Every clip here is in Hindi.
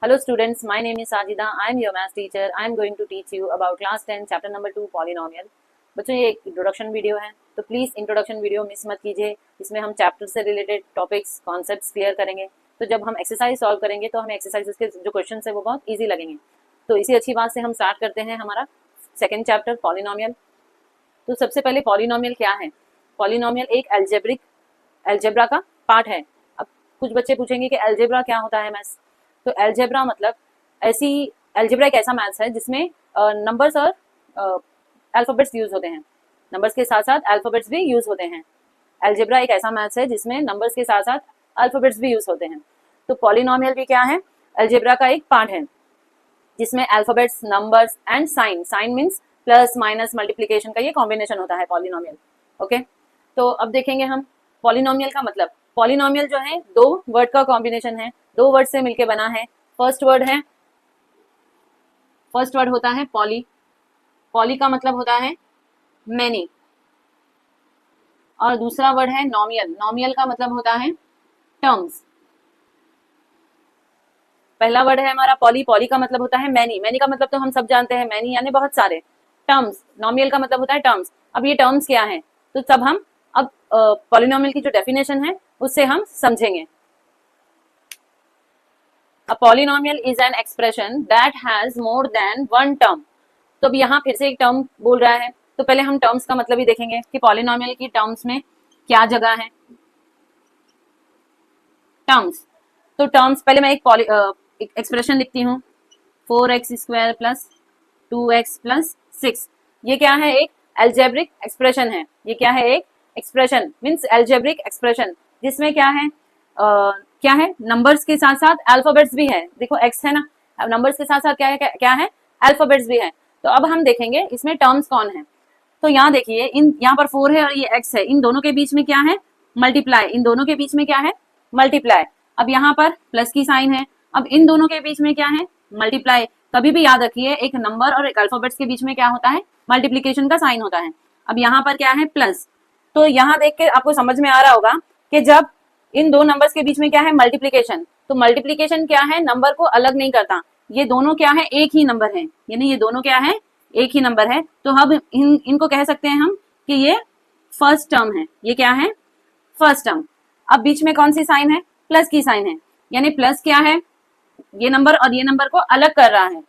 Hello students, my name is Sajida. I am your math teacher. I am going to teach you about class 10 chapter number 2 polynomial. बच्चों ये एक इंट्रोडक्शन वीडियो है, तो प्लीज़ इंट्रोडक्शन वीडियो मिस मत कीजिए। इसमें हम चैप्टर से रिलेटेड टॉपिक्स कॉन्सेप्ट्स क्लियर करेंगे। तो जब हम एक्सरसाइज सॉल्व करेंगे तो हमें एक्सरसाइज के जो क्वेश्चन है वो बहुत ईजी लगेंगे। तो इसी अच्छी बात से हम स्टार्ट करते हैं हमारा सेकेंड चैप्टर पॉलिनोमियल। तो सबसे पहले पॉलिनोमियल क्या है? पॉलिनोमियल एक एल्जेब्रा का पार्ट है। अब कुछ बच्चे पूछेंगे कि एल्जेब्रा क्या होता है मैथ्स। तो एल्जेब्रा मतलब एल्जेब्रा एक ऐसा मैथ्स है जिसमें नंबर्स और अल्फाबेट्स यूज होते हैं। नंबर्स के साथ साथ अल्फाबेट्स भी यूज होते हैं। एल्जेब्रा एक ऐसा मैथ्स है जिसमें नंबर्स के साथ साथ अल्फाबेट्स भी यूज होते हैं। तो पॉलिनोमियल भी क्या है? एल्जेब्रा का एक पार्ट है जिसमें alphabets, numbers and sign means plus minus multiplication का ये कॉम्बिनेशन होता है पॉलिनोमियल। ओके, तो अब देखेंगे हम पॉलिनोमियल का मतलब। पॉलिनोमियल जो है दो वर्ड का कॉम्बिनेशन है, दो वर्ड से मिलके बना है। फर्स्ट वर्ड होता है पॉली। पॉली का मतलब होता है मैनी। और दूसरा वर्ड है नॉमियल। नॉमियल का मतलब होता है टर्म्स। पहला वर्ड है हमारा पॉली। पॉली का मतलब होता है मैनी। मैनी का मतलब तो हम सब जानते हैं, मैनी यानी बहुत सारे। टर्म्स, नॉमियल का मतलब होता है टर्म्स। अब ये टर्म्स क्या है, तो तब हम अब पॉलिनोमियल की जो डेफिनेशन है उससे हम समझेंगे। A polynomial is an expression that has more than one term। तो अब यहाँ फिर से एक टर्म बोल रहा है, तो पहले हम टर्म्स का मतलब ही देखेंगे कि पॉलिनोमियल की टर्म्स में क्या जगह है। टर्म्स, तो टर्म्स पहले मैं एक एक्सप्रेशन लिखती हूँ, 4x² प्लस 2x प्लस 6। ये क्या है? एक एल्जेब्रिक एक्सप्रेशन है। ये क्या है? एक एक्सप्रेशन मीन्स एल्जेब्रिक एक्सप्रेशन जिसमें क्या है क्या है? नंबर्स के साथ साथ अल्फाबेट्स भी है। देखो x है ना, अब नंबर्स के साथ साथ क्या है? अल्फाबेट्स भी है। तो अब हम देखेंगे इसमें टर्म्स कौन है। तो यहाँ देखिए, यहाँ पर 4 है और ये x है, इन दोनों के बीच में क्या है? मल्टीप्लाई। इन दोनों के बीच में क्या है? मल्टीप्लाई। अब यहाँ पर प्लस की साइन है, अब इन दोनों के बीच में क्या है? मल्टीप्लाई। कभी भी याद रखिए, एक नंबर और एक अल्फाबेट्स के बीच में क्या होता है? मल्टीप्लीकेशन का साइन होता है। अब यहाँ पर क्या है? प्लस। तो यहाँ देख के आपको समझ में आ रहा होगा कि जब इन दो नंबर्स के बीच में क्या है? मल्टीप्लीकेशन। तो मल्टीप्लीकेशन क्या है? नंबर को अलग नहीं करता। ये दोनों क्या है? एक ही नंबर है, यानी ये दोनों क्या है? एक ही नंबर है। तो अब इनको कह सकते हैं हम कि ये फर्स्ट टर्म है। ये क्या है? First term. अब बीच में कौन सी साइन है? प्लस की साइन है, यानी प्लस क्या है? ये नंबर और ये नंबर को अलग कर रहा है।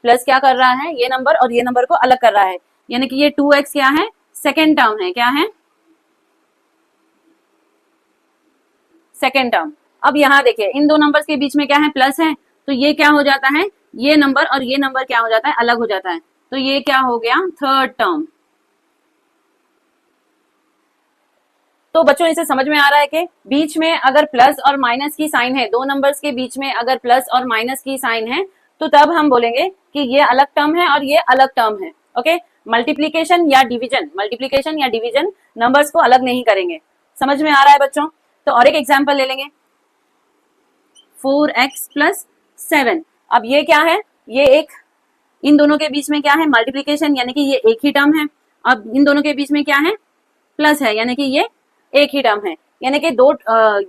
प्लस क्या कर रहा है? ये नंबर और ये नंबर को अलग कर रहा है, यानी कि ये 2x क्या है? सेकेंड टर्म है। क्या है? Second term. अब यहाँ देखिए, इन दो नंबर्स के बीच में क्या है? प्लस है। तो ये क्या हो जाता है? ये नंबर और ये नंबर क्या हो जाता है? अलग हो जाता है। तो ये क्या हो गया? Third term. तो बच्चों इसे समझ में आ रहा है कि बीच में अगर प्लस और माइनस की साइन है, दो नंबर्स के बीच में अगर प्लस और माइनस की साइन है, तो तब हम बोलेंगे कि ये अलग टर्म है और ये अलग टर्म है। ओके, मल्टीप्लीकेशन या डिवीजन नंबर्स को अलग नहीं करेंगे। समझ में आ रहा है बच्चों? तो और एक एग्जाम्पल ले लेंगे, 4x प्लस 7। अब ये क्या है? ये एक, इन दोनों के बीच में क्या है? मल्टीप्लीकेशन, यानी कि ये एक ही टर्म है। अब इन दोनों के बीच में क्या है? प्लस है, यानी कि ये एक ही टर्म है। यानी कि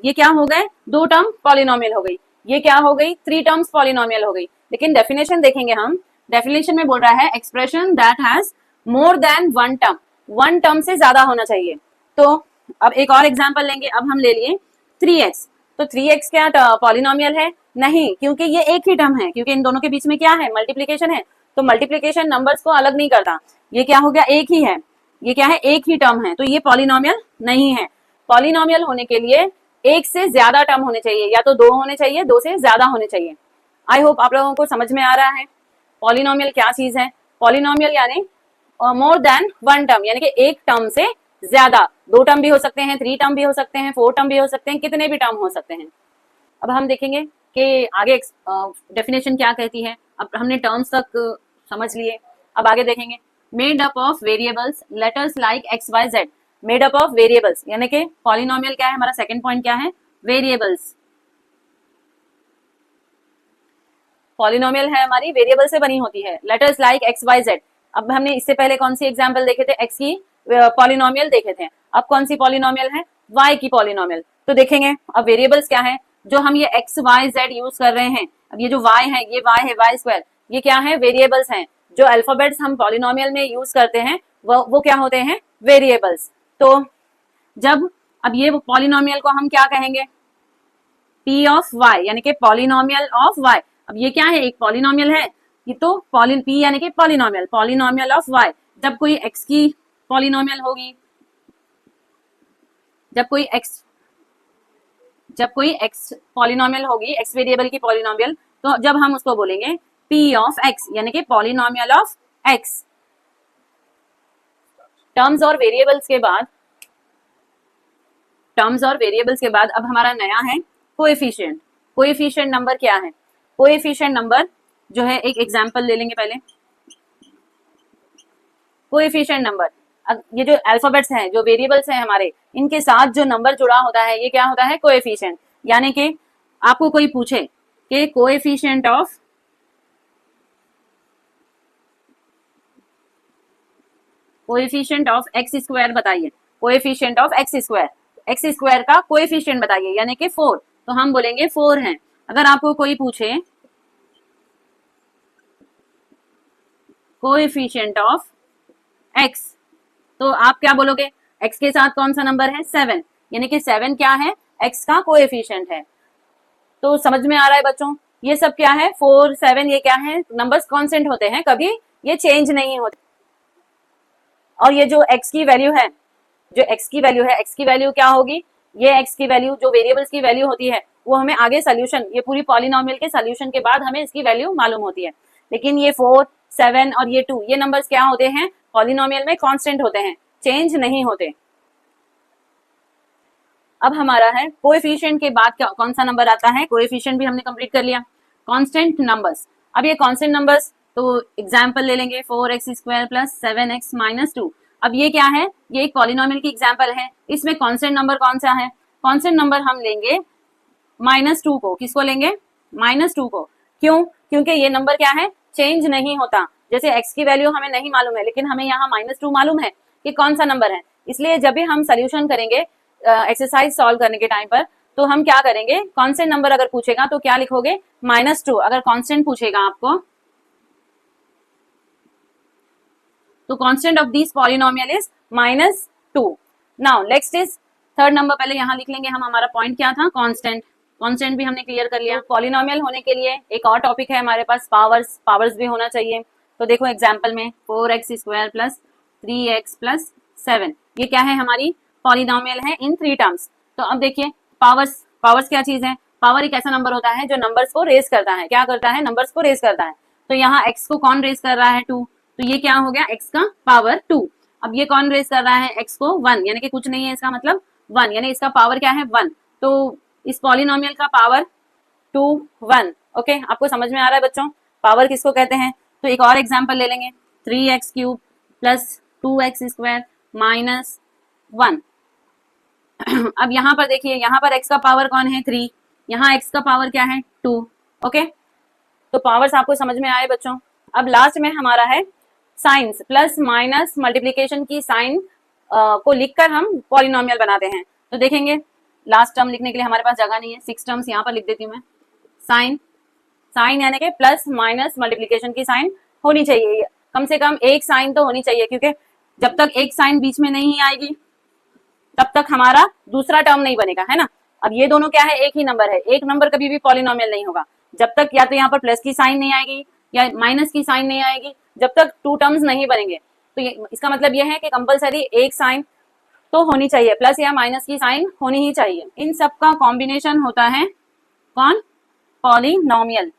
ये क्या हो गए? दो टर्म पॉलिनोमियल हो गई। ये क्या हो गई? 3 टर्म्स पॉलिनोमियल हो गई। लेकिन डेफिनेशन देखेंगे हम, डेफिनेशन में बोल रहा है expression that has more than one term. One term से ज्यादा होना चाहिए। तो अब एक और एग्जाम्पल लेंगे। अब हम ले लिए 3x। तो 3x क्या पॉलिनोमियल है? नहीं, क्योंकि ये एक ही टर्म है, क्योंकि इन दोनों के बीच में क्या है? मल्टीप्लीकेशन है। तो मल्टीप्लीकेशन नंबर्स को अलग नहीं करता। ये क्या हो गया? एक ही है। ये क्या है? एक ही टर्म है। तो ये पॉलिनोमियल नहीं है। पॉलिनोमियल होने के लिए एक से ज्यादा टर्म होने चाहिए, या तो 2 होने चाहिए, 2 से ज्यादा होने चाहिए। आई होप आप लोगों को समझ में आ रहा है पॉलिनोमियल क्या चीज है। पॉलिनोमियल यानी मोर देन वन टर्म, यानी कि एक टर्म से ज्यादा। 2 टर्म भी हो सकते हैं, 3 टर्म भी हो सकते हैं, 4 टर्म भी हो सकते हैं, कितने भी टर्म हो सकते हैं। अब हम देखेंगे कि आगे डेफिनेशन क्या कहती है। अब हमने टर्म्स तक समझ लिए, अब आगे देखेंगे। Made up of variables, letters like x y z. Made up of variables, यानी कि पॉलिनोमियल क्या है? हमारा सेकंड पॉइंट क्या है? वेरिएबल्स। पॉलिनोमियल है हमारी वेरिएबल से बनी होती है। Letters like x y z. अब हमने इससे पहले कौन सी एग्जाम्पल देखे थे? एक्स की पॉलिनोमियल देखे थे। अब कौन सी पॉलिनोमियल है? वाई की पॉलिनोमियल। तो देखेंगे अब वेरिएबल्स क्या है जो हम ये एक्स वाई जेड यूज कर रहे हैं। अब ये जो y है, ये y है, y स्क्वायर, ये क्या है? वेरिएबल्स हैं। जो अल्फाबेट्स हम पॉलिनोमियल में यूज करते हैं वो क्या होते हैं? वेरिएबल्स। तो जब अब ये पॉलिनोमियल को हम क्या कहेंगे? p ऑफ y, यानी कि पॉलिनोमियल ऑफ y। अब ये क्या है? एक पॉलिनोमियल है, ये तो p यानी कि पॉलिनोमियल ऑफ y। जब कोई x की पॉलिनोमियल होगी, जब कोई x पॉलिनोमियल होगी, x वेरिएबल की पॉलिनोमियल, तो जब हम उसको बोलेंगे p ऑफ x, यानी कि पॉलिनोमियल ऑफ x। टर्म्स और वेरिएबल्स के बाद अब हमारा नया है कोएफिशिएंट। कोएफिशिएंट नंबर क्या है? कोएफिशिएंट नंबर जो है, एक एग्जांपल ले लेंगे पहले। कोएफिशिएंट नंबर, ये जो अल्फाबेट्स हैं, जो वेरिएबल्स हैं हमारे, इनके साथ जो नंबर जुड़ा होता है, ये क्या होता है? कोएफिशिएंट। यानी कि आपको कोई पूछे कि कोएफिशिएंट ऑफ एक्स स्क्वायर बताइए। कोएफिशिएंट ऑफ एक्स स्क्वायर का कोएफिशिएंट बताइए, यानी कि 4। तो हम बोलेंगे 4 है। अगर आपको कोई पूछे कोएफिशिएंट ऑफ एक्स, तो आप क्या बोलोगे? एक्स के साथ कौन सा नंबर है? 7, यानी कि 7 क्या है? एक्स का कोएफिशिएंट है। तो समझ में आ रहा है बच्चों? ये सब क्या है? 4, 7, ये क्या है? नंबर्स कांस्टेंट होते हैं, कभी ये चेंज नहीं होते। और ये जो x की वैल्यू है, x की वैल्यू क्या होगी? ये x की वैल्यू जो वेरिएबल्स की वैल्यू होती है, वो हमें आगे सोल्यूशन, ये पूरी पॉलिनोमियल के सोल्यूशन के बाद हमें इसकी वैल्यू मालूम होती है। लेकिन ये 4, 7 और ये 2, ये नंबर्स क्या होते हैं? पॉलिनोमियल में कांस्टेंट होते हैं, चेंज नहीं होते। अब हमारा है कोएफिशिएंट के बाद कौन सा नंबर आता है? कोएफिशिएंट भी हमने कंप्लीट कर लिया। कांस्टेंट नंबर्स, अब ये कांस्टेंट नंबर्स, तो एग्जांपल ले लेंगे 4x square plus 7x minus 2। अब ये क्या है? ये एक पॉलिनोमियल की एग्जांपल है। इसमें कांस्टेंट नंबर कौन सा है? कांस्टेंट नंबर हम लेंगे -2 को। किसको लेंगे? -2 को। क्यों? क्योंकि ये नंबर क्या है? चेंज नहीं होता। जैसे x की वैल्यू हमें नहीं मालूम है, लेकिन हमें यहाँ -2 मालूम है कि कौन सा नंबर है। इसलिए जब भी हम सोल्यूशन करेंगे एक्सरसाइज सॉल्व करने के टाइम पर, तो हम क्या करेंगे? कांस्टेंट नंबर अगर पूछेगा तो क्या लिखोगे? -2। अगर कांस्टेंट पूछेगा आपको, तो constant of this polynomial is -2। Now next is third number. पहले यहाँ लिख लेंगे हम, हमारा पॉइंट क्या था? कांस्टेंट भी हमने क्लियर कर लिया। पॉलिनोमियल होने के लिए एक और टॉपिक है हमारे पास, पावर्स भी होना चाहिए। तो देखो एग्जांपल में 4x square plus 3x plus 7, ये क्या है? हमारी पॉलिनोमियल है इन 3 टर्म्स। तो अब देखिए पावर्स क्या चीज है? पावर एक ऐसा नंबर होता है जो नंबर्स को रेज करता है। क्या करता है? नंबर्स को रेज करता है। तो यहाँ x को कौन रेज कर रहा है? 2। तो ये क्या हो गया? x का पावर 2। अब ये कौन रेज कर रहा है? x को 1, यानी कि कुछ नहीं है, इसका मतलब 1, यानी इसका पावर क्या है? 1। तो इस पॉलिनोमियल का पावर 2, 1। ओके, आपको समझ में आ रहा है बच्चों पावर किसको कहते हैं? तो एक और एग्जांपल ले लेंगे, 3x cube plus 2x square minus 1। अब यहाँ पर देखिए, यहाँ पर x का पावर कौन है? 3, यहाँ x का पावर क्या है? 2। ओके, तो पावर्स आपको समझ में आए बच्चों। अब लास्ट में हमारा है साइंस, प्लस माइनस मल्टीप्लीकेशन की साइन को लिखकर हम पॉलिनोमियल बनाते हैं। तो देखेंगे, लास्ट टर्म लिखने के लिए हमारे पास जगह नहीं है, 6 टर्म्स यहाँ पर लिख देती हूँ मैं। साइन यानी कि प्लस माइनस मल्टीप्लीकेशन की साइन होनी चाहिए, कम से कम एक साइन तो होनी चाहिए, क्योंकि जब तक एक साइन बीच में नहीं आएगी तब तक हमारा दूसरा टर्म नहीं बनेगा, है ना। अब ये दोनों क्या है? एक ही नंबर है। एक नंबर कभी भी पॉलिनोमियल नहीं होगा जब तक या तो यहाँ पर प्लस की साइन नहीं आएगी या माइनस की साइन नहीं आएगी, जब तक 2 टर्म्स नहीं बनेंगे। तो इसका मतलब ये है कि कंपलसरी एक साइन तो होनी चाहिए, प्लस या माइनस की साइन होनी ही चाहिए। इन सब का कॉम्बिनेशन होता है कौन? पॉलिनोमियल।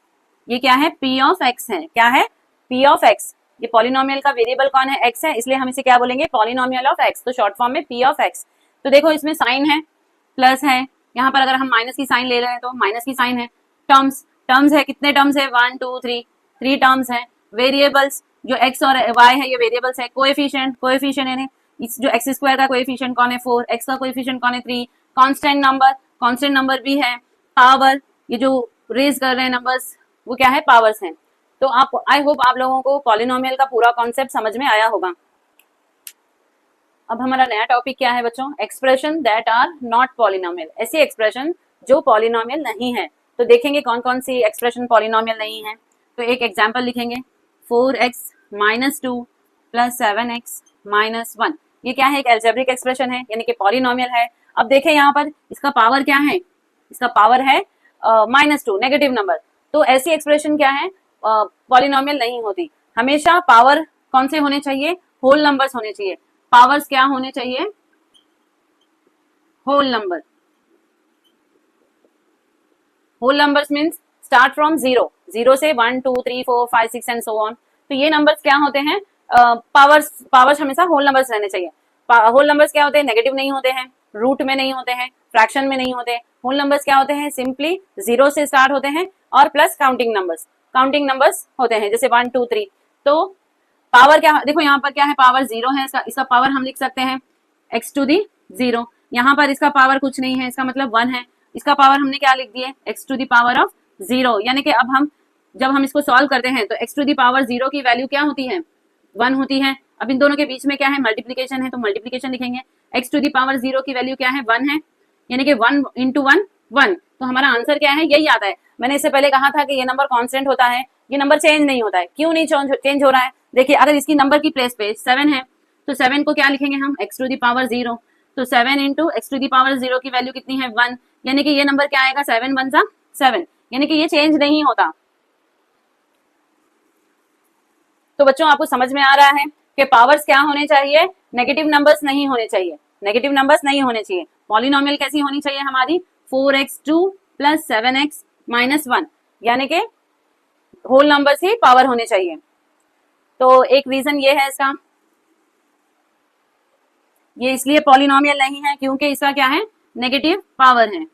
ये क्या है? p ऑफ x है। क्या है? p of x। ये पॉलिनोमियल का वेरिएबल कौन है? x है, इसलिए हम इसे क्या बोलेंगे? Polynomial of x। तो शॉर्ट फॉर्म में p ऑफ x। तो देखो इसमें साइन है, प्लस है, यहाँ पर अगर हम माइनस की साइन ले रहे हैं तो माइनस की साइन है। टर्म्स है, कितने टर्म्स है? 1 2 3 टर्म्स है। वेरिएबल्स जो x और y है, ये वेरिएबल्स है। कोएफिशिएंट यानी इस जो x स्क्वायर का कोएफिशिएंट कौन है? 4। x का कोएफिशिएंट कौन है? 3। कांस्टेंट नंबर भी है। पावर, ये जो रेज कर रहे हैं नंबर्स, वो क्या है? पावर्स हैं। तो आप, आई होप आप लोगों को पॉलिनोमियल का पूरा कॉन्सेप्ट समझ में आया होगा। अब हमारा नया टॉपिक क्या है बच्चों? Expression that are not polynomial. ऐसी एक्सप्रेशन जो पॉलिनोमियल नहीं है। तो देखेंगे कौन कौन सी एक्सप्रेशन पॉलिनोमियल नहीं है। तो एक एग्जाम्पल लिखेंगे, 4x minus 2 plus 7x minus 1। ये क्या है, एक एल्जेब्रिक एक्सप्रेशन है, यानी कि पॉलिनोमियल है। अब देखें यहाँ पर इसका पावर क्या है, इसका पावर है -2, नेगेटिव नंबर। तो ऐसी एक्सप्रेशन क्या है, पॉलिनोमियल नहीं होती। हमेशा पावर कौन से होने चाहिए, होल नंबर्स होने चाहिए। पावर्स क्या होने चाहिए, whole number. Whole numbers means start from zero, zero से 1 2 3 4 5 6 एंड सो ऑन। तो ये नंबर्स क्या होते हैं, पावर्स हमेशा होल नंबर्स रहने चाहिए। होल नंबर्स क्या होते हैं, नेगेटिव नहीं होते हैं, रूट में नहीं होते हैं, फ्रैक्शन में नहीं होते। होल नंबर्स क्या होते हैं, सिंपली जीरो से स्टार्ट होते हैं और प्लस काउंटिंग नंबर्स होते हैं, जैसे 1 2 3। तो पावर क्या, देखो यहाँ पर क्या है, पावर जीरो है, इसका पावर हम लिख सकते हैं x टू दी जीरो। यहाँ पर इसका पावर कुछ नहीं है, इसका मतलब 1 है। इसका पावर हमने क्या लिख दिए, x to the power of zero. यानी कि अब हम जब हम इसको सॉल्व करते हैं तो x to the power zero की वैल्यू क्या होती है, 1 होती है। अब इन दोनों के बीच में क्या है, मल्टीप्लीकेशन है, तो मल्टीप्लीकेशन लिखेंगे। x to the power zero की वैल्यू क्या है, 1 है, यानी कि 1 इंटू 1 1। तो हमारा आंसर क्या है, यही आता है। मैंने इससे पहले कहा था कि ये नंबर कांस्टेंट होता है, ये नंबर चेंज नहीं होता है। क्यों नहीं चेंज हो रहा है, देखिए अगर इसकी नंबर की प्लेस पे 7 है तो 7 को क्या लिखेंगे हम, x to the power zero. तो 7 into x to the power zero की वैल्यू कितनी है, 1, यानी कि ये नंबर क्या आएगा, 7 1 जा 7, यानी कि ये चेंज नहीं होता। तो बच्चों आपको समझ में आ रहा है कि पावर्स क्या होने चाहिए, नेगेटिव नंबर्स नहीं होने चाहिए, नेगेटिव नंबर्स नहीं होने चाहिए। पॉलिनोमियल कैसी होनी चाहिए हमारी, 4x2 प्लस 7x माइनस 1, यानी कि होल नंबर्स ही पावर होने चाहिए। तो एक रीजन ये है इसका, ये इसलिए पॉलिनोमियल नहीं है क्योंकि इसका क्या है, नेगेटिव पावर है।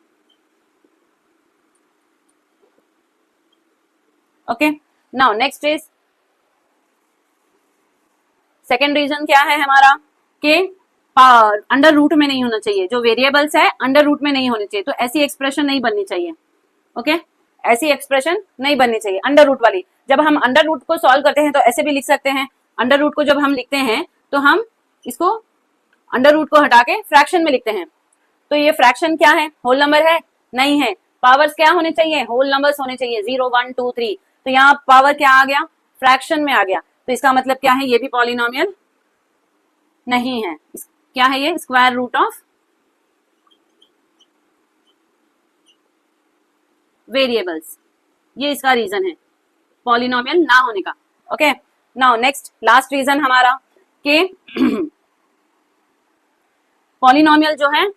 Okay, now next is second reason क्या है हमारा, कि अंडर रूट में नहीं होना चाहिए। जो वेरिएबल्स है अंडर रूट में नहीं होने चाहिए, तो ऐसी एक्सप्रेशन नहीं बननी चाहिए। ओके, ऐसी एक्सप्रेशन नहीं बननी चाहिए अंडर रूट वाली। जब हम अंडर रूट को सॉल्व करते हैं तो ऐसे भी लिख सकते हैं। अंडर रूट को जब हम लिखते हैं तो हम इसको अंडर रूट को हटा के फ्रैक्शन में लिखते हैं। तो ये फ्रैक्शन क्या है, होल नंबर है, नहीं है। पावर्स क्या होने चाहिए, होल नंबर्स होने चाहिए, 0 1 2 3। तो यहाँ पावर क्या आ गया, फ्रैक्शन में आ गया। तो इसका मतलब क्या है, ये भी पॉलिनोमियल नहीं है। क्या है ये, स्क्वायर रूट ऑफ वेरिएबल्स, ये इसका रीजन है पॉलिनोमियल ना होने का। Okay, now next last reason हमारा कि पॉलिनोमियल जो है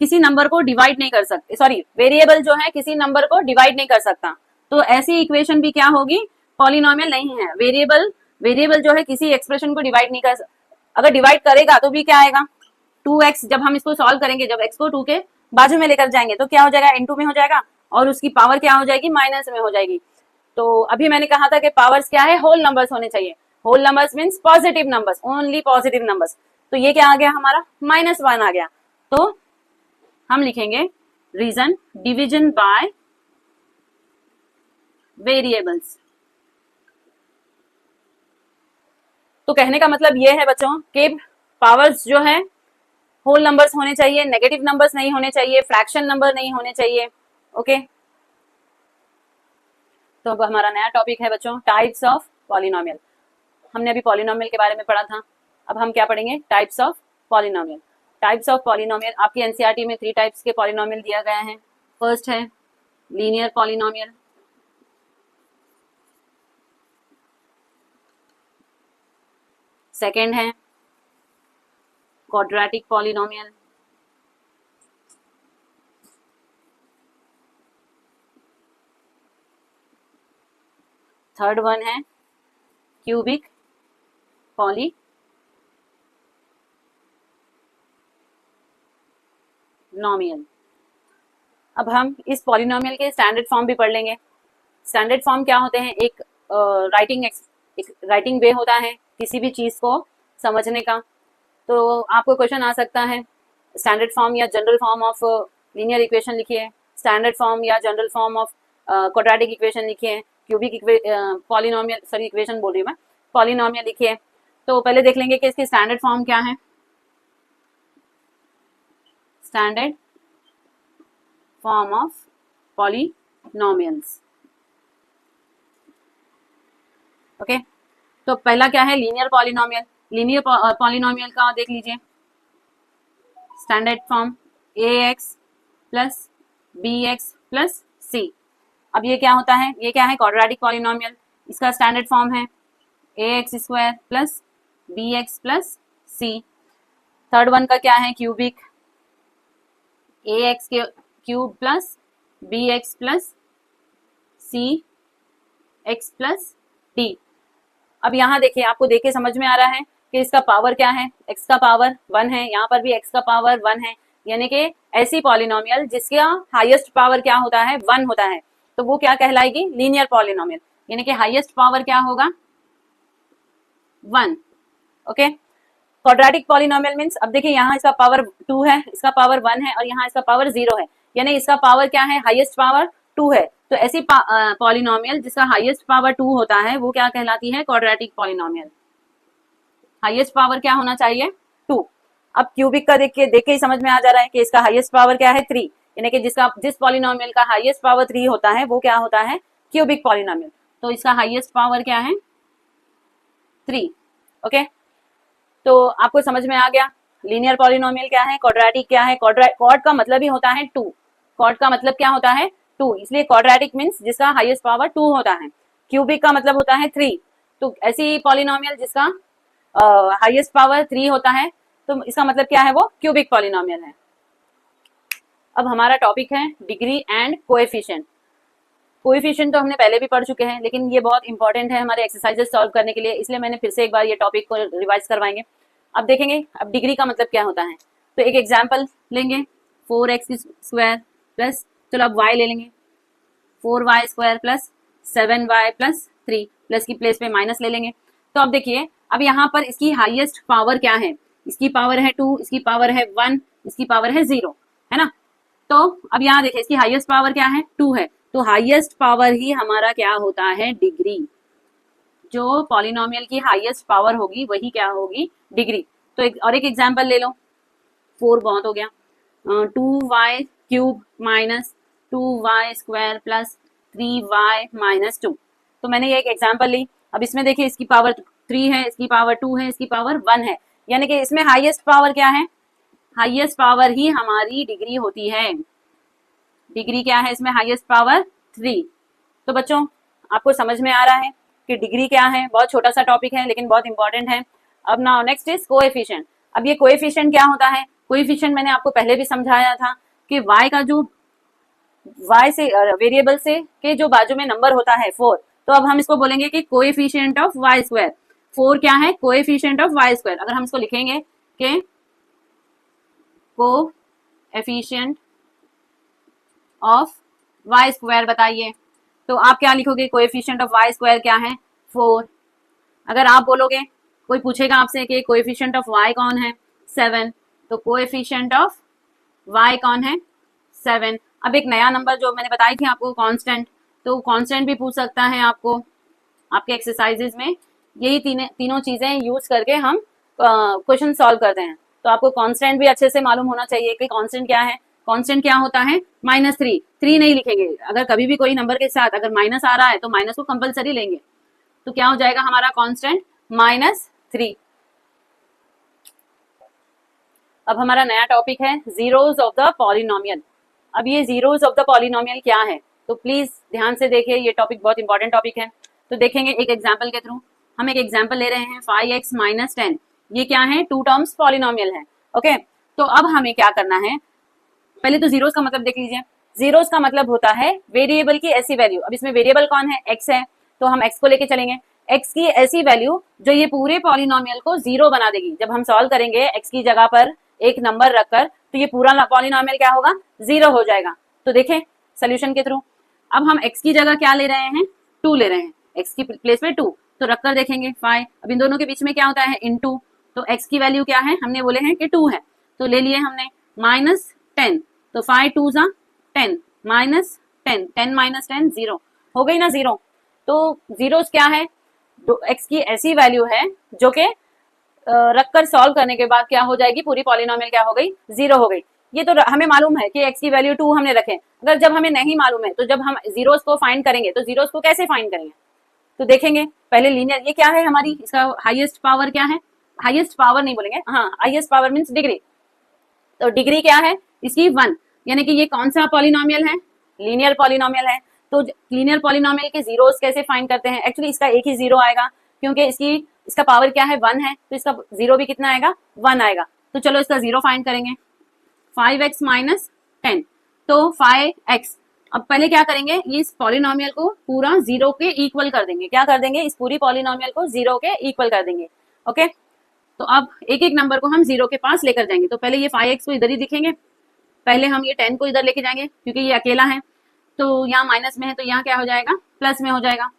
किसी नंबर को डिवाइड नहीं कर सकते, सॉरी वेरिएबल जो है किसी नंबर को डिवाइड नहीं कर सकता। तो ऐसी इक्वेशन भी क्या होगी, पॉलिनोमियल नहीं है। वेरिएबल जो है किसी एक्सप्रेशन को डिवाइड नहीं कर, अगर डिवाइड करेगा तो भी क्या आएगा, 2x। जब हम इसको सॉल्व करेंगे, जब x को 2 के बाजू में लेकर जाएंगे तो क्या हो जाएगा, इनटू में हो जाएगा, और उसकी पावर क्या हो जाएगी, माइनस में हो जाएगी। तो अभी मैंने कहा था कि पावर्स क्या है, होल नंबर्स होने चाहिए। Whole numbers means positive numbers, only positive numbers. तो ये क्या आ गया हमारा, -1 आ गया। तो हम लिखेंगे रीजन, डिवीजन बाय वेरिएबल्स। तो कहने का मतलब ये है बच्चों कि पावर्स जो है होल नंबर्स होने चाहिए, नेगेटिव नंबर्स नहीं होने चाहिए, फ्रैक्शन नंबर नहीं होने चाहिए। ओके, तो अब हमारा नया टॉपिक है बच्चों, टाइप्स ऑफ पॉलिनोमियल। हमने अभी पॉलिनोमियल के बारे में पढ़ा था, अब हम क्या पढ़ेंगे, types of polynomial. Types of polynomial आपकी एनसीईआरटी में 3 टाइप्स के पॉलिनोमियल दिया गया है। फर्स्ट है लीनियर पॉलिनोमियल, सेकेंड है क्वाड्रेटिक पॉलिनोमियल, थर्ड वन है क्यूबिक पॉलिनोमियल। अब हम इस पॉलिनोमियल के स्टैंडर्ड फॉर्म भी पढ़ लेंगे। स्टैंडर्ड फॉर्म क्या होते हैं, एक राइटिंग वे होता है किसी भी चीज को समझने का। तो आपको क्वेश्चन आ सकता है, स्टैंडर्ड फॉर्म या general form of linear equation लिखिए, स्टैंडर्ड फॉर्म या general form of quadratic equation लिखिए, क्यूबिक पॉलिनोमियल, सॉरी इक्वेशन बोल रही हूँ मैं, पॉलिनोमियल लिखिए। तो पहले देख लेंगे कि इसकी स्टैंडर्ड फॉर्म क्या है। Standard form of polynomial, polynomials. Okay, तो पहला क्या है, लीनियर पॉलिनोमियल। लीनियर पॉलिनोमियल का देख लीजिए standard form A X plus B X plus C. अब ये क्या होता है, ये क्या है, क्वाड्रेटिक पॉलिनोमियल। इसका स्टैंडर्ड फॉर्म है A X square plus B X plus C. Third one का क्या है, cubic, A X cube plus B X plus C X plus D. अब यहाँ देखिए, आपको देख के समझ में आ रहा है कि इसका पावर क्या है, x का पावर 1 है, यहाँ पर भी x का पावर 1 है, यानी कि ऐसी पॉलिनोमियल जिसका हाईएस्ट पावर क्या होता है, 1 होता है, तो वो क्या कहलाएगी, लीनियर पॉलिनोमियल। यानी कि हाईएस्ट पावर क्या होगा, 1। ओके, क्वाड्रेटिक पॉलिनोमियल मींस, अब देखिए यहाँ इसका पावर 2 है, इसका पावर 1 है और यहाँ इसका पावर 0 है, यानी इसका पावर क्या है, हाईएस्ट पावर 2 है। तो ऐसी पॉलिनोमियल जिसका हाईएस्ट पावर 2 होता है वो क्या कहलाती है, क्वाड्रेटिक पॉलिनोमियल। हाईएस्ट पावर क्या होना चाहिए, 2। अब क्यूबिक का देख के ही समझ में आ जा रहा है कि इसका हाईएस्ट पावर क्या है, 3, यानी कि जिस पॉलिनोमियल का हाईएस्ट पावर 3 होता है वो क्या होता है, क्यूबिक पॉलिनोमियल। तो इसका हाईएस्ट पावर क्या है, 3। ओके, तो आपको समझ में आ गया लीनियर पॉलिनोमियल क्या है, क्वाड्रेटिक क्या है। क्वाड का मतलब ही होता है 2, क्वाड का मतलब क्या होता है, 2, इसलिए क्वाड्रेटिक मींस जिसका हाईएस्ट पावर 2 होता है। क्यूबिक का मतलब होता है 3, तो ऐसी पॉलिनोमियल जिसका हाईएस्ट पावर 3 होता है, तो इसका मतलब क्या है, वो क्यूबिक पॉलिनोमियल है। अब हमारा टॉपिक है डिग्री एंड कोएफिशिएंट। कोएफिशिएंट तो हमने पहले भी पढ़ चुके हैं, लेकिन ये बहुत इंपॉर्टेंट है हमारे एक्सरसाइजेस सॉल्व करने के लिए, इसलिए मैंने फिर से एक बार ये टॉपिक को रिवाइज करवाएंगे। अब देखेंगे अब डिग्री का मतलब क्या होता है। तो एक एग्जाम्पल लेंगे, 4x स्क्वायर प्लस, चलो अब y ले लेंगे, 4y square plus 7y plus 3, plus की प्लेस पे माइनस ले लेंगे। तो अब देखिए, अब यहाँ पर इसकी हाईएस्ट पावर क्या है, इसकी पावर है 2, इसकी पावर है 1, इसकी पावर है 0, है ना। तो अब यहाँ देखिए इसकी हाईएस्ट पावर क्या है, 2 है, तो हाईएस्ट पावर ही हमारा क्या होता है, डिग्री। जो पॉलिनोमियल की हाईएस्ट पावर होगी वही क्या होगी, डिग्री। तो एक एग्जांपल ले लो, 4 बहुत हो गया, 2y cube minus 2y square plus 3y minus 2। तो मैंने ये एक एग्जांपल ली। अब इसमें देखिए इसकी पावर 3 है, इसकी पावर 2 है, इसकी पावर 1 है, यानी कि इसमें हाईएस्ट पावर क्या है, हाईएस्ट पावर ही हमारी डिग्री होती है। डिग्री क्या है इसमें, हाईएस्ट पावर 3। तो बच्चों आपको समझ में आ रहा है कि डिग्री क्या है, बहुत छोटा सा टॉपिक है लेकिन बहुत इंपॉर्टेंट है। अब नाउ नेक्स्ट इज कोएफिशिएंट। अब ये कोएफिशिएंट क्या होता है, कोएफिशिएंट मैंने आपको पहले भी समझाया था कि y का जो y से वेरिएबल से के जो बाजू में नंबर होता है 4, तो अब हम इसको बोलेंगे कि कोएफिशिएंट ऑफ y स्क्वायर। 4 क्या है, कोएफिशिएंट ऑफ y स्क्वायर। अगर हम इसको लिखेंगे कि कोएफिशिएंट ऑफ y स्क्वायर बताइए, तो आप क्या लिखोगे, कोएफिशिएंट ऑफ y स्क्वायर क्या है, 4। अगर आप बोलोगे, कोई पूछेगा आपसे कि कोएफिशिएंट ऑफ y कौन है, 7, तो कोएफिशिएंट ऑफ y कौन है, 7। अब एक नया नंबर जो मैंने बताई थी आपको, कांस्टेंट, तो कांस्टेंट भी पूछ सकता है आपको आपके एक्सरसाइजेज में। यही तीनों चीजें यूज करके हम क्वेश्चन सॉल्व करते हैं। तो आपको कांस्टेंट भी अच्छे से मालूम होना चाहिए कि कांस्टेंट क्या है। कांस्टेंट क्या होता है, -3। 3 नहीं लिखेंगे, अगर कभी भी कोई नंबर के साथ अगर माइनस आ रहा है तो माइनस को कंपलसरी लेंगे, तो क्या हो जाएगा हमारा कांस्टेंट, -3। अब हमारा नया टॉपिक है जीरोस ऑफ द पॉलिनोमियल। अब ये जीरोस ऑफ द पॉलिनोमियल क्या है, तो प्लीज ध्यान से देखिए, ये टॉपिक बहुत इंपॉर्टेंट टॉपिक है। तो देखेंगे एक एग्जाम्पल के थ्रू। हम एक एग्जाम्पल ले रहे हैं 5x - 10, ये क्या है, 2 टर्म्स पॉलिनोमियल है। ओके, तो अब हमें क्या करना है, पहले तो जीरोस का मतलब देख लीजिए। जीरोस का मतलब होता है वेरिएबल की ऐसी वैल्यू, अब इसमें वेरिएबल कौन है, x है, तो हम x को लेके चलेंगे। x की ऐसी वैल्यू जो ये पूरे पॉलिनोमियल को 0 बना देगी। जब हम सॉल्व करेंगे x की जगह पर एक नंबर रखकर, तो ये पूरा पॉलिनोमियल क्या होगा, 0 हो जाएगा। तो देखें सोल्यूशन के थ्रू, अब हम x की जगह क्या ले रहे हैं, 2 ले रहे हैं, x की प्लेस पे 2, तो रखकर देखेंगे 5। अब इन दोनों के बीच में क्या होता है, इनटू, तो x की वैल्यू क्या है, हमने बोले हैं कि 2 है, तो ले लिए हमने -10, तो 5 2 जा 10, -10, 10 - 10 0 हो गई ना 0। तो जीरोस क्या है, तो x की ऐसी वैल्यू है जो कि रखकर सॉल्व करने के बाद क्या हो जाएगी, पूरी पॉलिनोमियल क्या हो गई, 0 हो गई। ये तो हमें मालूम है कि x की वैल्यू 2 हमने रखे। अगर जब हमें नहीं मालूम है तो जब हम जीरोस को फाइंड करेंगे तो जीरोस को कैसे फाइंड करेंगे, तो देखेंगे पहले लीनियर, ये क्या है हमारी, इसका हाईएस्ट पावर क्या है, हाईएस्ट पावर नहीं बोलेंगे, हाँ हाईएस्ट पावर मीन्स डिग्री, तो डिग्री क्या है इसकी 1, यानी कि ये कौन सा पॉलिनोमियल है, लीनियर पॉलिनोमियल है। तो लीनियर पॉलिनोमियल के जीरोस कैसे फाइंड करते हैं, एक्चुअली इसका एक ही जीरो आएगा क्योंकि इसका पावर क्या है 1 है, तो इसका जीरो भी कितना आएगा 1 आएगा। तो चलो इसका जीरो फाइंड करेंगे, 5x माइनस 10, तो 5x, अब पहले क्या करेंगे, इस पॉलिनोमियल को पूरा जीरो के इक्वल कर देंगे, क्या कर देंगे, इस पूरी पॉलिनोमियल को जीरो के इक्वल कर देंगे। ओके, तो अब एक एक नंबर को हम जीरो के पास लेकर जाएंगे। तो पहले ये 5x को इधर ही लिखेंगे, पहले हम ये 10 को इधर लेके जाएंगे क्योंकि ये अकेला है, तो यहाँ माइनस में है तो यहाँ क्या हो जाएगा, प्लस में हो जाएगा,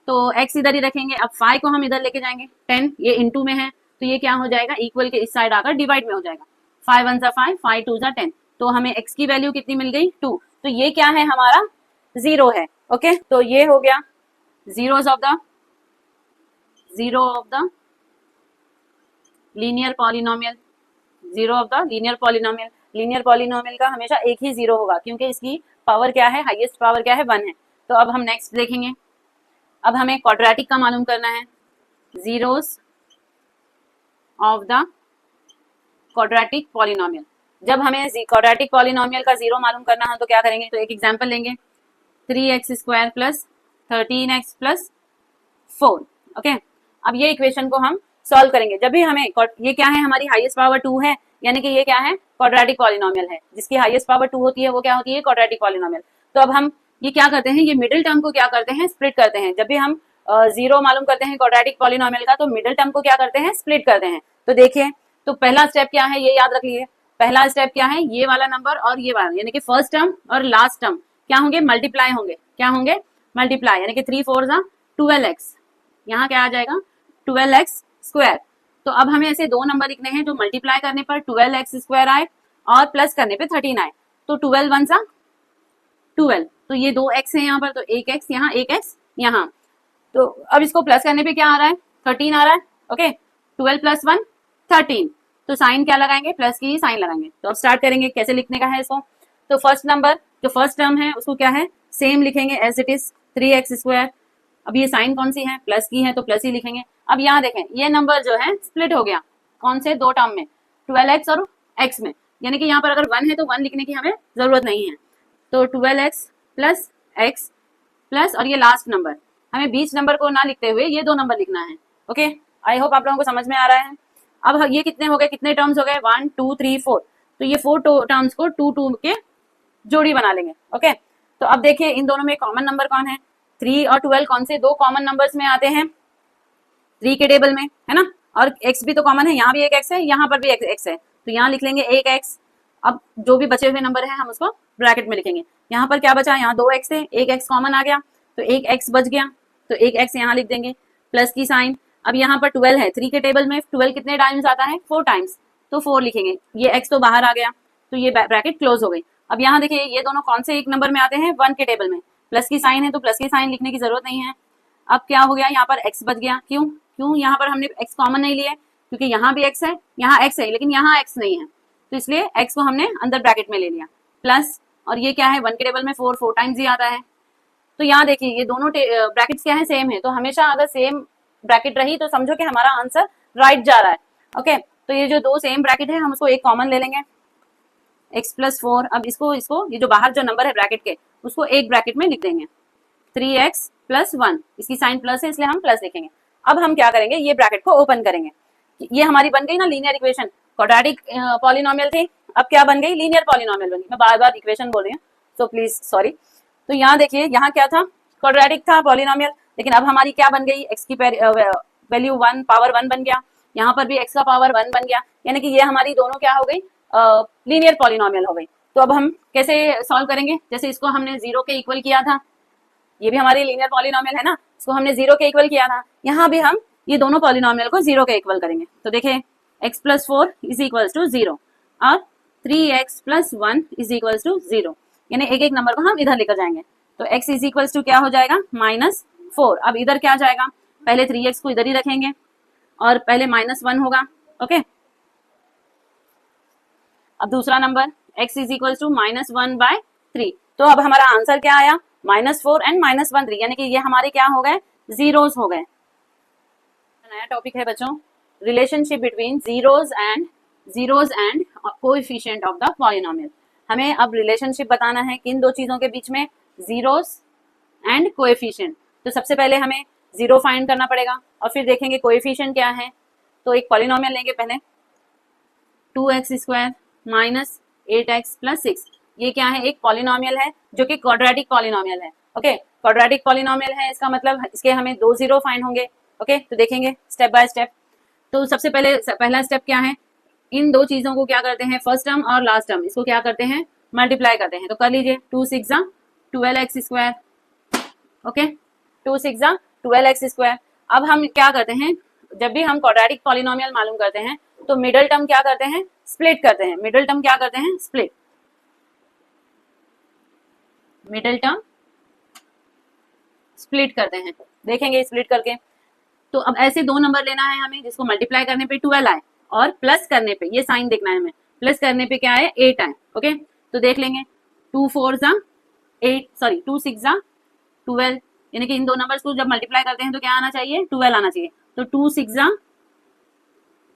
तो x इधर ही रखेंगे। अब 5 को हम इधर लेके जाएंगे, 10 ये इनटू में है तो ये क्या हो जाएगा, इक्वल के इस साइड आकर डिवाइड में हो जाएगा, 5 1 सा 5, 5 2 सा 10, तो हमें x की वैल्यू कितनी मिल गई 2, तो ये क्या है हमारा जीरो है। ओके, तो ये हो गया zero of the linear polynomial, zero of the linear polynomial. Linear polynomial का हमेशा एक ही जीरो होगा क्योंकि इसकी पावर क्या है, हाईएस्ट पावर क्या है 1 है। तो अब हम नेक्स्ट देखेंगे, अब हमें क्वाड्रेटिक का मालूम करना है, zeros of the quadratic polynomial. जब हमें क्वाड्रेटिक पॉलिनोमियल का जीरो मालूम करना है तो क्या करेंगे, तो एक एग्जांपल लेंगे, 3x square plus 13x plus 4। Okay, अब ये इक्वेशन को हम सॉल्व करेंगे। जब भी हमें, ये क्या है हमारी हाईएस्ट पावर 2 है, यानी कि ये क्या है क्वाड्रेटिक पॉलिनोमियल है, जिसकी हाईएस्ट पावर 2 होती है वो क्या होती है, क्वाड्रेटिक पॉलिनोमियल। तो अब हम ये क्या करते हैं, ये मिडिल टर्म को क्या करते हैं, स्प्लिट करते हैं। जब भी हम जीरो मालूम करते हैं क्वाड्रेटिक पॉलिनोमियल का, तो मिडिल टर्म को क्या करते हैं, स्प्लिट करते हैं। तो देखिए, तो पहला स्टेप क्या है ये याद रख लीजिए, पहला स्टेप क्या है, ये वाला नंबर और ये वाला, यानी कि फर्स्ट टर्म और लास्ट टर्म क्या होंगे, मल्टीप्लाई होंगे, क्या होंगे, मल्टीप्लाई, यानी कि 3 4 जा 12x, यहाँ क्या आ जाएगा 12x स्क्वायर। तो अब हमें ऐसे दो नंबर लिखने हैं जो मल्टीप्लाई करने पर 12x स्क्वायर आए और प्लस करने पे 13 आए, तो 12 1 सा 12, तो ये दो x है यहाँ पर, तो एक x यहाँ, एक x यहाँ, तो अब इसको प्लस करने पे क्या आ रहा है 13 आ रहा है। ओके, 12 प्लस 1 13, तो साइन क्या लगाएंगे, प्लस की साइन लगाएंगे। तो अब स्टार्ट करेंगे कैसे लिखने का है इसको, तो फर्स्ट नंबर जो फर्स्ट टर्म है उसको क्या है सेम लिखेंगे as it is 3x square. अब ये साइन कौन सी है, प्लस की है तो प्लस ही लिखेंगे। अब यहाँ देखें ये नंबर जो है स्प्लिट हो गया, कौन से दो टर्म में, 12x और x में, यानी कि यहाँ पर अगर 1 है तो 1 लिखने की हमें जरूरत नहीं है, तो 12x प्लस x प्लस और ये लास्ट नंबर, हमें बीच नंबर को ना लिखते हुए ये दो नंबर लिखना है। ओके, आई होप आप लोगों को समझ में आ रहा है। अब ये कितने हो गए, कितने टर्म्स हो गए, 1 2 3 4, तो ये 4 टर्म्स को 2 2 के जोड़ी बना लेंगे। ओके, तो अब देखिए इन दोनों में कॉमन नंबर कौन है, 3 और 12 कौन से दो कॉमन नंबर्स में आते हैं 3 के टेबल में, है ना, और x भी तो कॉमन है, यहाँ भी एक x है, यहाँ पर भी एक x है, तो यहाँ लिख लेंगे एक x। अब जो भी बचे हुए नंबर है हम उसको ब्रैकेट में लिखेंगे। यहाँ पर क्या बचा, यहाँ 2x है, एक x कॉमन आ गया तो एक x बच गया, तो एक x यहाँ लिख देंगे, प्लस की साइन। अब यहाँ पर 12 है, 3 के टेबल में 12 कितने टाइम्स आता है, 4 टाइम्स, तो 4 लिखेंगे, ये x तो बाहर आ गया, तो ये ब्रैकेट क्लोज हो गई। अब यहाँ देखिए ये दोनों कौन से एक नंबर में आते हैं, 1 के टेबल में, प्लस की साइन है तो प्लस की साइन लिखने की जरूरत नहीं है। अब क्या हो गया, यहाँ पर x बच गया, क्यों यहाँ पर हमने x कॉमन नहीं लिया, क्योंकि यहाँ भी x है, यहाँ x है, लेकिन यहाँ x नहीं है, तो इसलिए x को हमने अंदर ब्रैकेट में ले लिया, प्लस और ये क्या है 1 के टेबल में 4 टाइम्स ही आता है। तो यहाँ देखिए ये दोनों ब्रैकेट्स क्या है, सेम है, तो हमेशा अगर सेम ब्रैकेट रही तो समझो कि हमारा आंसर राइट जा रहा है। ओके, तो ये जो दो सेम ब्रैकेट है हम उसको एक कॉमन ले लेंगे, x प्लस 4। अब इसको ये जो बाहर जो नंबर है ब्रैकेट के उसको एक ब्रैकेट में लिख देंगे, 3x प्लस 1, इसकी साइन प्लस है इसलिए हम प्लस लिखेंगे। अब हम क्या करेंगे, ये ब्रैकेट को ओपन करेंगे, ये हमारी बन गई ना लीनियर इक्वेशन, क्वाड्रेटिक पॉलिनोमियल थी, अब क्या बन गई, लीनियर पॉलिनोमियल बन गई। मैं बार बार इक्वेशन बोल रही हूँ तो प्लीज सॉरी। तो यहाँ देखिए यहाँ क्या था, क्वाड्रेटिक था पॉलिनोमियल, लेकिन अब हमारी क्या बन गई, x की वैल्यू 1 पावर 1 बन गया, यहाँ पर भी x का पावर 1 बन गया, यानी कि ये हमारी दोनों क्या हो गई, लीनियर पॉलिनोमियल हो गई। तो अब हम कैसे सॉल्व करेंगे, जैसे इसको हमने 0 के इक्वल किया था, ये भी हमारी लीनियर पॉलिनोमियल है ना, इसको हमने 0 के इक्वल किया था, यहाँ भी हम ये दोनों पॉलिनोमियल को 0 के इक्वल करेंगे। तो देखिए x plus 4 is equals to 0 और 3x plus 1 is equals to 0, यानी एक एक नंबर को हम इधर लेकर जाएंगे। तो x इज इक्वल्स टू क्या हो जाएगा, -4। अब इधर क्या जाएगा, पहले 3x को इधर ही रखेंगे और पहले -1 होगा। ओके, अब दूसरा number x is equal to -1/3। तो अब हमारा आंसर क्या आया, -4 एंड -1/3, यानी कि ये हमारे क्या हो गए, जीरोस हो गए। नया टॉपिक है बच्चों, relationship between zeros and coefficient of the polynomial. हमें अब रिलेशनशिप बताना है किन दो चीजों के बीच में, जीरोस एंड कोएफिशिएंट। तो सबसे पहले हमें जीरो फाइंड करना पड़ेगा और फिर देखेंगे कोएफिशिएंट क्या है। तो एक पॉलिनोमियल लेंगे पहले, 2x² माइनस 8x प्लस 6। ये क्या है, एक पॉलिनोमियल है जो कि क्वाड्रेटिक पॉलिनोमियल है। ओके, क्वाड्रेटिक पॉलिनोमियल है, इसका मतलब इसके हमें दो जीरो फाइंड होंगे। ओके, तो देखेंगे स्टेप बाय स्टेप। तो सबसे पहले पहला स्टेप क्या है, इन दो चीजों को क्या करते हैं, फर्स्ट टर्म और लास्ट टर्म, इसको क्या करते हैं, मल्टीप्लाई करते हैं। तो कर लीजिए, 2 6 12x²। Okay, 2 6 12x²। अब हम क्या करते हैं, जब भी हम क्वाड्रेटिक पॉलिनोमियल मालूम करते हैं तो मिडिल टर्म क्या करते हैं, स्प्लिट करते हैं। मिडिल टर्म क्या करते हैं, स्प्लिट, मिडिल टर्म स्प्लिट करते हैं। देखेंगे स्प्लिट करके। तो अब ऐसे दो नंबर लेना है हमें जिसको मल्टीप्लाई करने पे 12 आए और प्लस करने पे, ये साइन देखना है हमें, प्लस करने पे क्या आए, 8 आए। ओके, तो देख लेंगे, 2 4 8, सॉरी 2 6 12, यानी कि इन दो नंबर्स को जब मल्टीप्लाई करते हैं तो क्या आना चाहिए, 12 आना चाहिए। तो 2 6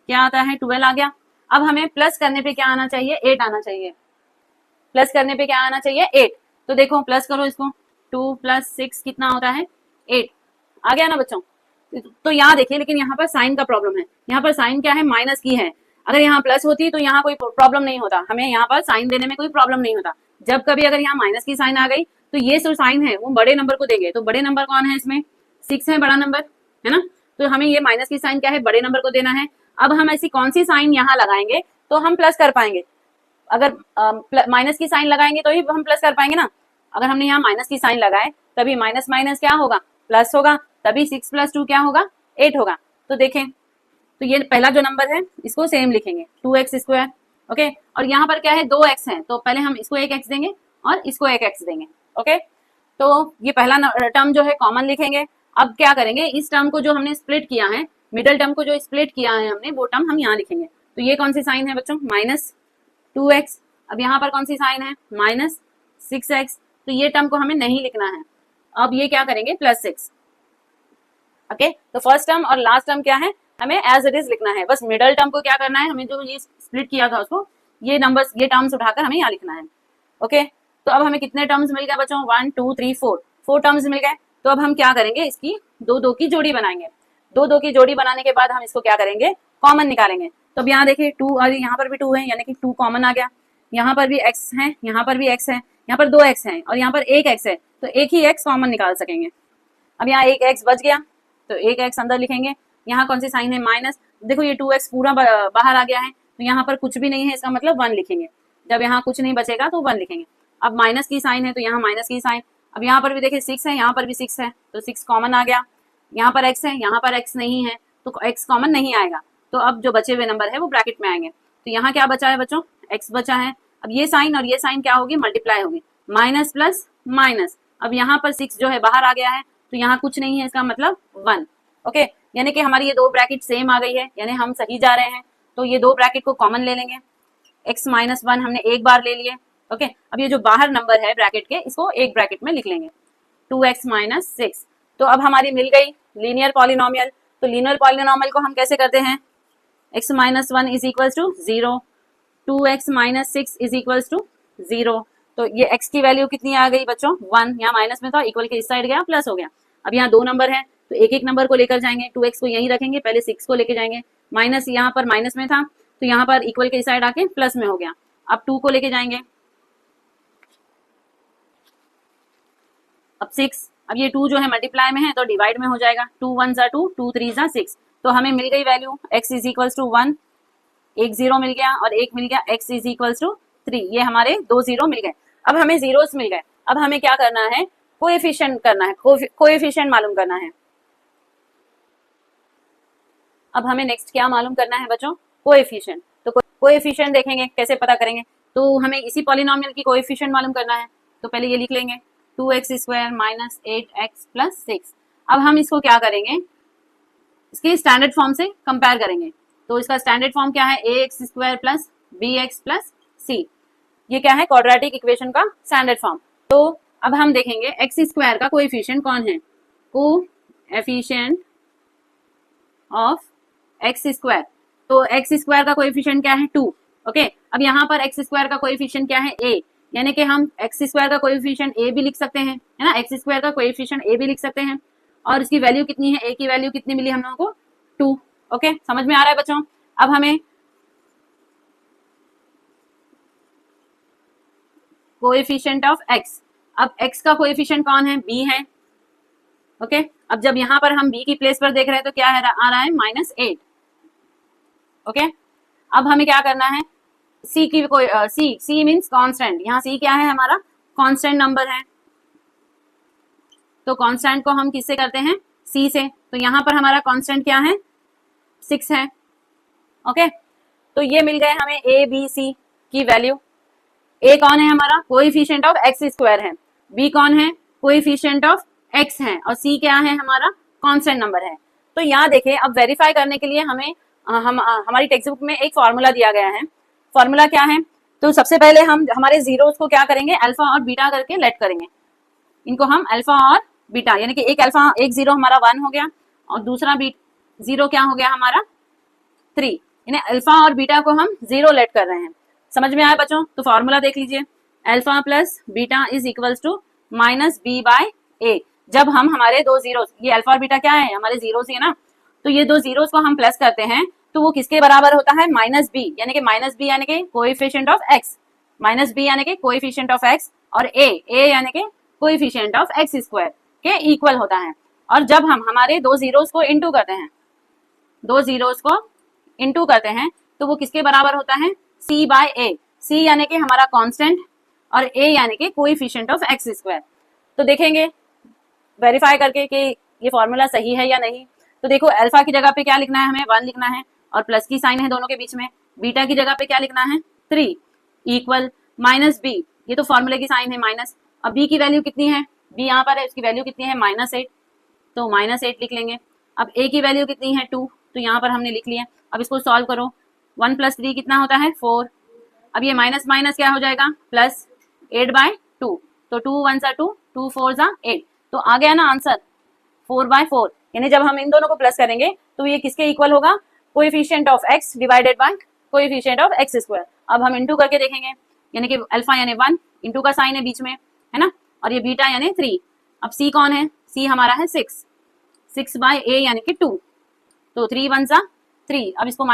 क्या आता है, 12 आ गया। अब हमें प्लस करने पे क्या आना चाहिए, 8 आना चाहिए। प्लस करने पे क्या आना चाहिए, 8। तो देखो प्लस करो इसको, 2 + 6 कितना होता है, 8 आ गया ना बच्चों। तो यहाँ देखिए, लेकिन यहाँ पर साइन का प्रॉब्लम है। यहाँ पर साइन क्या है, माइनस की है। अगर यहाँ प्लस होती तो यहाँ कोई प्रॉब्लम नहीं होता, हमें यहाँ पर साइन देने में कोई प्रॉब्लम नहीं होता। जब कभी अगर यहाँ माइनस की साइन आ गई तो ये जो साइन है वो बड़े नंबर को देंगे। तो बड़े नंबर कौन है इसमें, 6 है, बड़ा नंबर है ना। तो हमें ये माइनस की साइन क्या है, बड़े नंबर को देना है। अब हम ऐसी कौन सी साइन यहाँ लगाएंगे तो हम प्लस कर पाएंगे। अगर माइनस की साइन लगाएंगे तो ही हम प्लस कर पाएंगे ना। अगर हमने यहाँ माइनस की साइन लगाए तभी माइनस माइनस क्या होगा, प्लस होगा, तभी 6 + 2 क्या होगा, 8 होगा। तो देखें, तो ये पहला जो नंबर है इसको सेम लिखेंगे, 2x²। ओके, और यहाँ पर क्या है, 2x है, तो पहले हम इसको एक x देंगे और इसको एक x देंगे। ओके, तो ये पहला टर्म जो है कॉमन लिखेंगे। अब क्या करेंगे, इस टर्म को जो हमने स्प्लिट किया है, मिडिल टर्म को जो स्प्लिट किया है हमने, वो टर्म हम यहाँ लिखेंगे। तो ये कौन सी साइन है बच्चों, -2x। अब यहाँ पर कौन सी साइन है, -6x। तो ये टर्म को हमें नहीं लिखना है। अब ये क्या करेंगे, +6। ओके, तो फर्स्ट टर्म और लास्ट टर्म क्या है, हमें एज इट इज लिखना है। बस मिडिल टर्म को क्या करना है, हमें जो ये स्प्लिट किया था उसको, ये नंबर्स, ये टर्म्स उठाकर हमें यहाँ लिखना है। ओके, तो अब हमें कितने टर्म्स मिल गए बच्चों, 1 2 3 4 टर्म्स मिल गए। तो अब हम क्या करेंगे, इसकी 2 2 की जोड़ी बनाएंगे। 2 2 की जोड़ी बनाने के बाद हम इसको क्या करेंगे, कॉमन निकालेंगे। तो अब यहाँ देखिए 2, और यहाँ पर भी 2 है, यानी कि 2 कॉमन आ गया। यहाँ पर भी x है, यहाँ पर भी x है, यहाँ पर 2x है और यहाँ पर एक x है, तो एक ही x कॉमन निकाल सकेंगे। अब यहाँ एक x बच गया, तो एक x अंदर लिखेंगे। यहाँ कौन सी साइन है, माइनस। देखो ये 2x पूरा बाहर आ गया है, तो यहाँ पर कुछ भी नहीं है, इसका मतलब 1 लिखेंगे। जब यहाँ कुछ नहीं बचेगा तो 1 लिखेंगे। अब माइनस की साइन है तो यहाँ माइनस की साइन। अब यहाँ पर भी देखिए 6 है, यहाँ पर भी 6 है, तो 6 कॉमन आ गया। यहाँ पर x है, यहाँ पर x नहीं है, तो x कॉमन नहीं आएगा। तो अब जो बचे हुए नंबर है वो ब्रैकेट में आएंगे। तो यहाँ क्या बचा है बच्चों, x बचा है। अब ये साइन और ये साइन क्या होगी, मल्टीप्लाई होगी, माइनस प्लस माइनस। अब यहाँ पर 6 जो है बाहर आ गया है, तो यहाँ कुछ नहीं है, इसका मतलब 1। ओके, यानी कि हमारी ये दो ब्रैकेट सेम आ गई है, यानी हम सही जा रहे हैं। तो ये दो ब्रैकेट को कॉमन ले लेंगे। x - 1 हमने एक बार ले लिए। ओके, अब ये जो बाहर नंबर है ब्रैकेट के, इसको एक ब्रैकेट में लिख लेंगे, 2x - 6। तो अब हमारी मिल गई लीनियर पॉलिनोमियल। तो लीनियर पॉलिनोमियल को हम कैसे करते हैं, x - 1 = 0, 2x - 6 = 0। तो ये x की वैल्यू कितनी आ गई बच्चों, 1। यहाँ माइनस में था, इक्वल के इस साइड गया, प्लस हो गया। अब यहाँ दो नंबर है तो एक एक नंबर को लेकर जाएंगे, 2x को यहीं रखेंगे, पहले 6 को लेके जाएंगे। माइनस यहाँ पर माइनस में था तो यहाँ पर इक्वल के इस साइड आके प्लस में हो गया। अब 2 को लेके जाएंगे, अब 6। अब ये 2 जो है मल्टीप्लाई में है तो डिवाइड में हो जाएगा, 2 1 = 2, 2 3 = 6। तो हमें मिल गई वैल्यू x = 1, एक 0 मिल गया और एक मिल गया x = 3। ये हमारे 2 0 मिल गए। अब हमें जीरोस मिल गए। अब हमें क्या करना है, कोएफिशिएंट करना है, कोएफिशिएंट मालूम करना है। अब हमें नेक्स्ट क्या मालूम करना है बच्चों, कोएफिशिएंट। तो कोएफिशिएंट देखेंगे कैसे पता करेंगे, तो हमें इसी पॉलिनोमियल की कोएफिशिएंट मालूम करना है। तो पहले ये लिख लेंगे, 2x² - 8x + 6। अब हम इसको क्या करेंगे, इसके स्टैंडर्ड फॉर्म से कंपेयर करेंगे। तो इसका स्टैंडर्ड फॉर्म क्या है, ax² + bx + c। ये क्या है, क्वाड्रेटिक इक्वेशन का स्टैंडर्ड फॉर्म। तो अब हम देखेंगे एक्स स्क्वायर का कोएफिशिएंट कौन है, कोएफिशिएंट ऑफ एक्स स्क्वायर। तो एक्स स्क्वायर का कोएफिशिएंट क्या है, 2। ओके, अब यहाँ पर एक्स स्क्वायर का कोएफिशिएंट क्या है, ए, यानी कि हम एक्स स्क्वायर का कोएफिशिएंट ए भी लिख सकते हैं, है ना, एक्स स्क्वायर का कोएफिशिएंट ए भी लिख सकते हैं। और इसकी वैल्यू कितनी है, ए की वैल्यू कितनी मिली हम लोगों को, 2। ओके, समझ में आ रहा है बच्चों। अब हमें कोएफिशिएंट ऑफ एक्स, अब एक्स का कोएफिशिएंट कौन है, बी है। ओके, अब जब यहाँ पर हम बी की प्लेस पर देख रहे हैं तो क्या है, आ रहा है -8। ओके, अब हमें क्या करना है, सी की कोई सी मीन्स कांस्टेंट, यहाँ सी क्या है, हमारा कांस्टेंट नंबर है। तो कांस्टेंट को हम किससे करते हैं, सी से। तो यहाँ पर हमारा कांस्टेंट क्या है, 6 है। ओके, तो ये मिल गए हमें ए बी सी की वैल्यू। ए कौन है हमारा, कोएफिशिएंट ऑफ एक्स स्क्वायर है, बी कौन है, कोएफिशिएंट ऑफ एक्स है, और सी क्या है, हमारा कांस्टेंट नंबर है। तो यहाँ देखिए, अब वेरीफाई करने के लिए हमें हमारी टेक्स्ट बुक में एक फॉर्मूला दिया गया है। फॉर्मूला क्या है, तो सबसे पहले हम हमारे जीरोस को क्या करेंगे, अल्फा और बीटा करके लेट करेंगे। इनको हम अल्फा और बीटा, यानी कि एक अल्फा, एक जीरो हमारा 1 हो गया, और दूसरा जीरो क्या हो गया हमारा 3, यानी अल्फा और बीटा को हम 0 लेट कर रहे हैं। समझ में आया बच्चों। तो फॉर्मूला देख लीजिए, alpha plus beta is equals to -b/a। जब हम हमारे दो जीरो, ये अल्फा और बीटा क्या है, हमारे जीरोस ही है ना, तो ये दो जीरोस को हम प्लस करते हैं तो वो किसके बराबर होता है, -b, यानी कि -b यानी कि कोएफिशिएंट ऑफ x, -b यानी कि कोएफिशिएंट ऑफ x, और a यानी कि कोएफिशिएंट ऑफ एक्स स्क्वायर के इक्वल होता है। और जब हम हमारे दो जीरोस को इंटू करते हैं, दो जीरोस को इंटू करते हैं तो वो किसके बराबर होता है, c/a। c यानी कि हमारा कांस्टेंट और a यानी कि कोएफिशिएंट ऑफ एक्स स्क्वायर। तो देखेंगे वेरीफाई करके कि ये फॉर्मूला सही है या नहीं। तो देखो, अल्फा की जगह पे क्या लिखना है, हमें 1 लिखना है, और प्लस की साइन है दोनों के बीच में। बीटा की जगह पे क्या लिखना है, 3 इक्वल -b, ये तो फॉर्मूले की साइन है माइनस। अब b की वैल्यू कितनी है, b यहाँ पर है, उसकी वैल्यू कितनी है, -8, तो -8 लिख लेंगे। अब a की वैल्यू कितनी है, 2, तो यहाँ पर हमने लिख लिया। अब इसको सॉल्व करो, 1 + 3 कितना होता है, 4। अब ये माइनस माइनस क्या हो जाएगा, प्लस 8/2, तो 2 1 सा 2, 2 4 सा 8, तो आ गया ना आंसर 4/4। यानी जब हम इन दोनों को प्लस करेंगे तो ये किसके इक्वल होगा, coefficient of x divided by coefficient of x square. अब हम इंटू करके देखेंगे, यानी कि अल्फा यानी 1, इंटू का साइन है बीच में, है ना, और ये बीटा यानी 3। अब c कौन है, c हमारा है 6/a यानी कि 2, तो 3 1 सा 3। अब इसको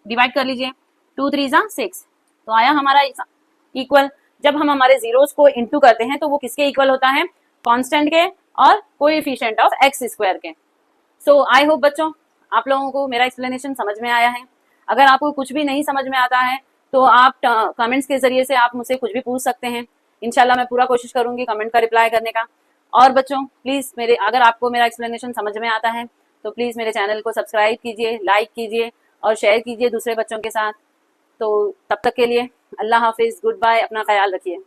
डिवाइड कर लीजिए, 2 3 सा 6, तो आया हमारा इक्वल। जब हम हमारे जीरोस को इंटू करते हैं तो वो किसके इक्वल होता है, कांस्टेंट के और कोएफिशिएंट ऑफ एक्स स्क्वायर के। सो आई होप बच्चों आप लोगों को मेरा एक्सप्लेनेशन समझ में आया है। अगर आपको कुछ भी नहीं समझ में आता है तो आप कमेंट्स के जरिए से आप मुझसे कुछ भी पूछ सकते हैं। इंशाल्लाह मैं पूरा कोशिश करूंगी कमेंट का रिप्लाई करने का। और बच्चों प्लीज अगर आपको मेरा एक्सप्लेनेशन समझ में आता है तो प्लीज मेरे चैनल को सब्सक्राइब कीजिए, लाइक कीजिए और शेयर कीजिए दूसरे बच्चों के साथ। तो तब तक के लिए अल्लाह हाफिज, गुड बाय, अपना ख्याल रखिए।